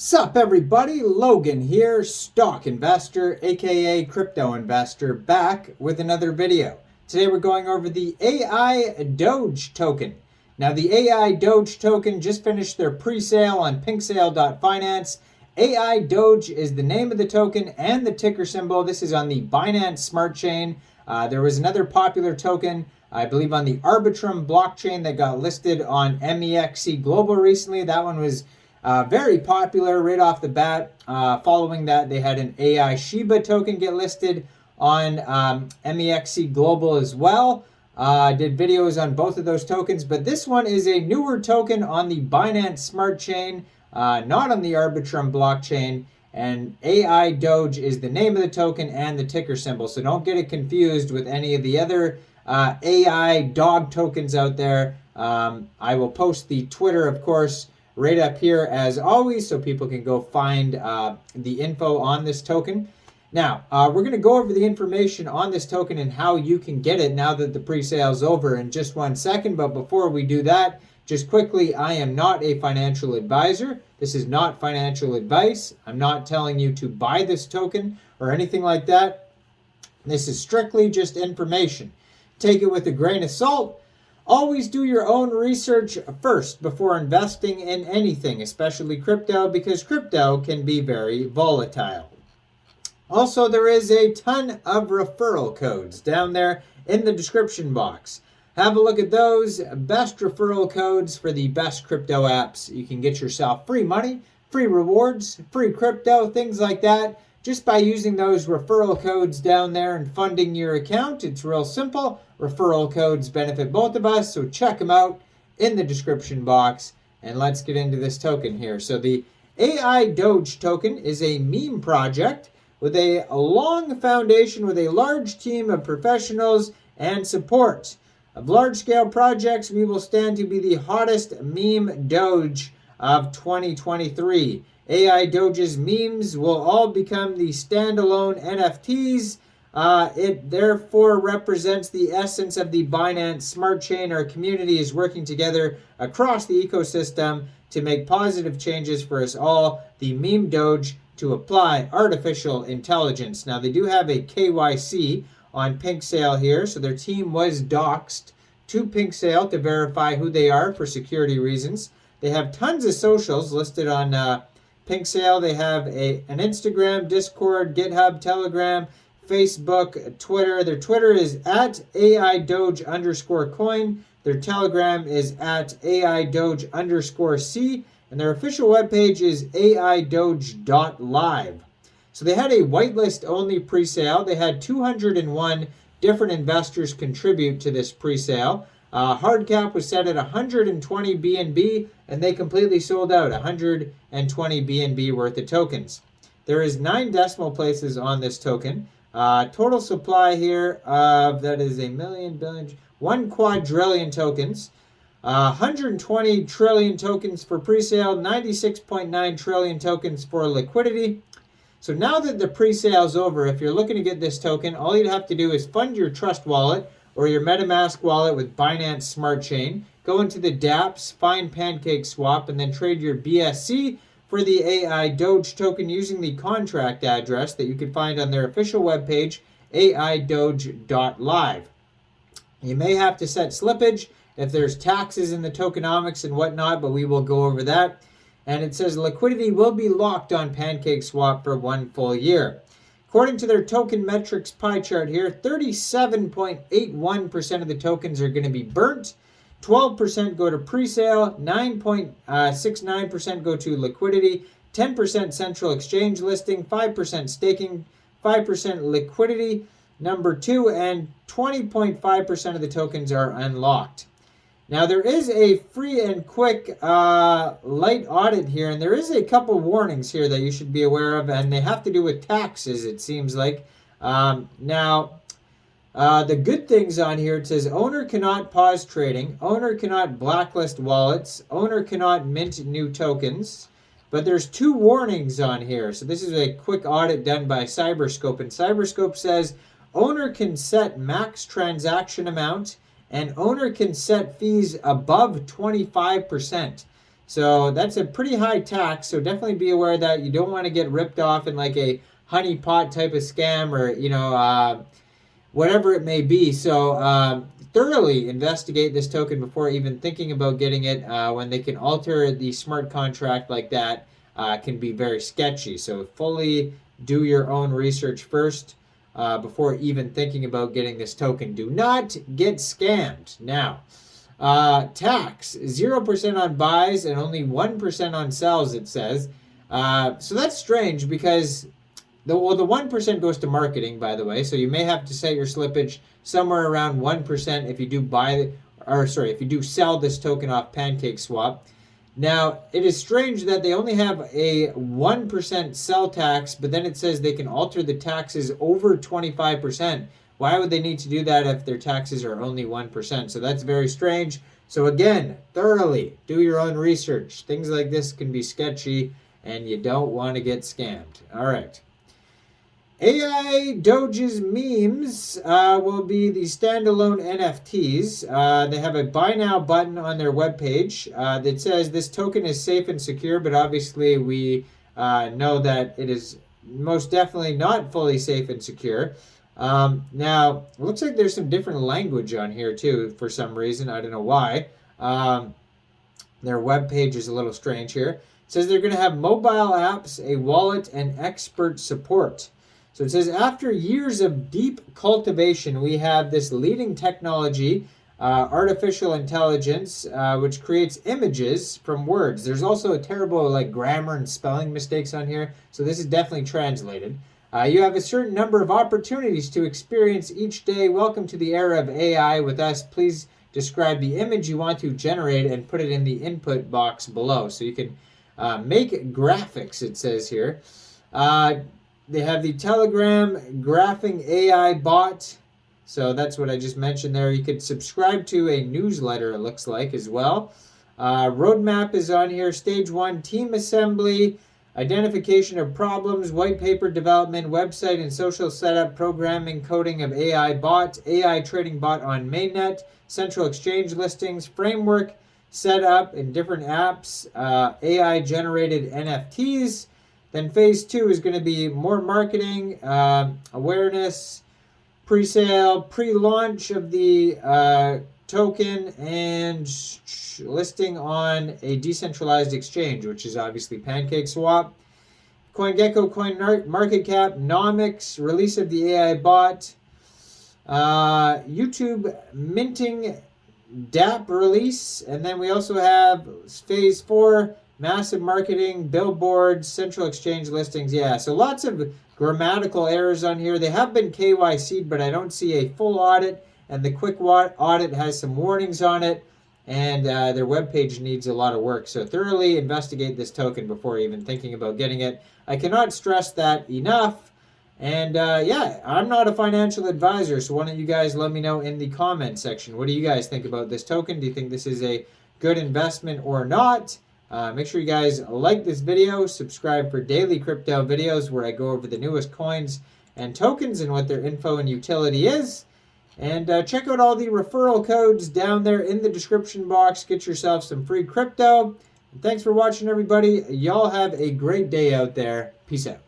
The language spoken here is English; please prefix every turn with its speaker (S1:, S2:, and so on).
S1: Sup everybody, Logan here, stock investor, aka crypto investor, back with another video. Today we're going over the Aidoge token. Now the Aidoge token just finished their pre-sale on pinksale.finance. Aidoge is the name of the token and the ticker symbol. This is on the Binance Smart Chain. There was another popular token, I believe on the Arbitrum blockchain that got listed on MEXC Global recently. That one was very popular right off the bat. Following that, they had an AI Shiba token get listed on MEXC Global as well. Did videos on both of those tokens, but this one is a newer token on the Binance Smart Chain, not on the Arbitrum blockchain. And Aidoge is the name of the token and the ticker symbol, so don't get it confused with any of the other AI dog tokens out there. I will post the Twitter, of course, right up here as always, so people can go find the info on this token. Now, we're going to go over the information on this token and how you can get it now that the pre-sale is over in just 1 second. But before we do that, just quickly, I am not a financial advisor. This is not financial advice. I'm not telling you to buy this token or anything like that. This is strictly just information. Take it with a grain of salt. Always do your own research first before investing in anything, especially crypto, because crypto can be very volatile. Also, there is a ton of referral codes down there in the description box. Have a look at those. Best referral codes for the best crypto apps. You can get yourself free money, free rewards, free crypto, things like that, just by using those referral codes down there and funding your account. It's real simple. Referral codes benefit both of us, so check them out in the description box. And let's get into this token here. So the Aidoge token is a meme project with a long foundation with a large team of professionals and support. Of large-scale projects, we will stand to be the hottest meme Doge of 2023. Aidoge's memes will all become the standalone NFTs. It therefore represents the essence of the Binance Smart Chain. Our community is working together across the ecosystem to make positive changes for us all. The meme Doge to apply artificial intelligence. Now, they do have a KYC on PinkSale here, so their team was doxed to PinkSale to verify who they are for security reasons. They have tons of socials listed on PinkSale. They have an Instagram, Discord, GitHub, Telegram, Facebook, Twitter. Their Twitter is at AIDoge_coin. Their Telegram is at AIDoge_C. And their official webpage is aidoge.live. So they had a whitelist only pre-sale. They had 201 different investors contribute to this pre-sale. Hard cap was set at 120 BNB, and they completely sold out 120 BNB worth of tokens. There is 9 decimal places on this token. Total supply here of, that is 1 quadrillion tokens. 120 trillion tokens for pre-sale, 96.9 trillion tokens for liquidity. So now that the pre-sale is over, if you're looking to get this token, all you'd have to do is fund your Trust wallet or your MetaMask wallet with Binance Smart Chain. Go into the dApps, find PancakeSwap, and then trade your BSC for the Aidoge token using the contract address that you can find on their official webpage, aidoge.live. You may have to set slippage if there's taxes in the tokenomics and whatnot, but we will go over that. And it says liquidity will be locked on PancakeSwap for 1 full year. According to their token metrics pie chart here, 37.81% of the tokens are going to be burnt, 12% go to pre-sale, 9.69% go to liquidity, 10% central exchange listing, 5% staking, 5% liquidity, number 2, and 20.5% of the tokens are unlocked. Now, there is a free and quick light audit here, and there is a couple warnings here that you should be aware of, and they have to do with taxes, it seems like. The good things on here, it says owner cannot pause trading, owner cannot blacklist wallets, owner cannot mint new tokens, but there's 2 warnings on here. So this is a quick audit done by Cyberscope, and Cyberscope says owner can set max transaction amount, and owner can set fees above 25%. So that's a pretty high tax. So definitely be aware that you don't want to get ripped off in like a honeypot type of scam, or whatever it may be. So thoroughly investigate this token before even thinking about getting it. When they can alter the smart contract like that, can be very sketchy. So fully do your own research first before even thinking about getting this token. Do not get scammed. Now, tax 0% on buys and only 1% on sells, it says. So that's strange because the 1% goes to marketing, by the way. So you may have to set your slippage somewhere around 1% if you do if you do sell this token off PancakeSwap. Now, it is strange that they only have a 1% sell tax, but then it says they can alter the taxes over 25%. Why would they need to do that if their taxes are only 1%? So that's very strange. So again, thoroughly do your own research. Things like this can be sketchy, and you don't want to get scammed. All right. Aidoge's memes will be the standalone NFTs. They have a buy now button on their webpage that says this token is safe and secure, but obviously we know that it is most definitely not fully safe and secure. Now, it looks like there's some different language on here too for some reason. I don't know why. Their webpage is a little strange here. It says they're going to have mobile apps, a wallet, and expert support. So it says, after years of deep cultivation, we have this leading technology, artificial intelligence, which creates images from words. There's also a terrible grammar and spelling mistakes on here, so this is definitely translated. You have a certain number of opportunities to experience each day. Welcome to the era of AI with us. Please describe the image you want to generate and put it in the input box below. So you can make graphics, it says here. They have the Telegram graphing AI bot. So that's what I just mentioned there. You could subscribe to a newsletter, it looks like, as well. Roadmap is on here. Stage 1, team assembly, identification of problems, white paper development, website and social setup, programming, coding of AI bot, AI trading bot on mainnet, central exchange listings, framework setup in different apps, AI generated NFTs. Then phase 2 is going to be more marketing, awareness, pre-sale, pre-launch of the token, and listing on a decentralized exchange, which is obviously PancakeSwap. CoinGecko, CoinMarketCap, Nomics, release of the AI bot, YouTube minting DApp release, and then we also have phase 4, massive marketing, billboards, central exchange listings. Yeah, so lots of grammatical errors on here. They have been KYC'd, but I don't see a full audit, and the quick audit has some warnings on it, and their webpage needs a lot of work. So thoroughly investigate this token before even thinking about getting it. I cannot stress that enough. And yeah, I'm not a financial advisor, so why don't you guys let me know in the comment section. What do you guys think about this token? Do you think this is a good investment or not? Make sure you guys like this video, subscribe for daily crypto videos where I go over the newest coins and tokens and what their info and utility is. And check out all the referral codes down there in the description box. Get yourself some free crypto. And thanks for watching, everybody. Y'all have a great day out there. Peace out.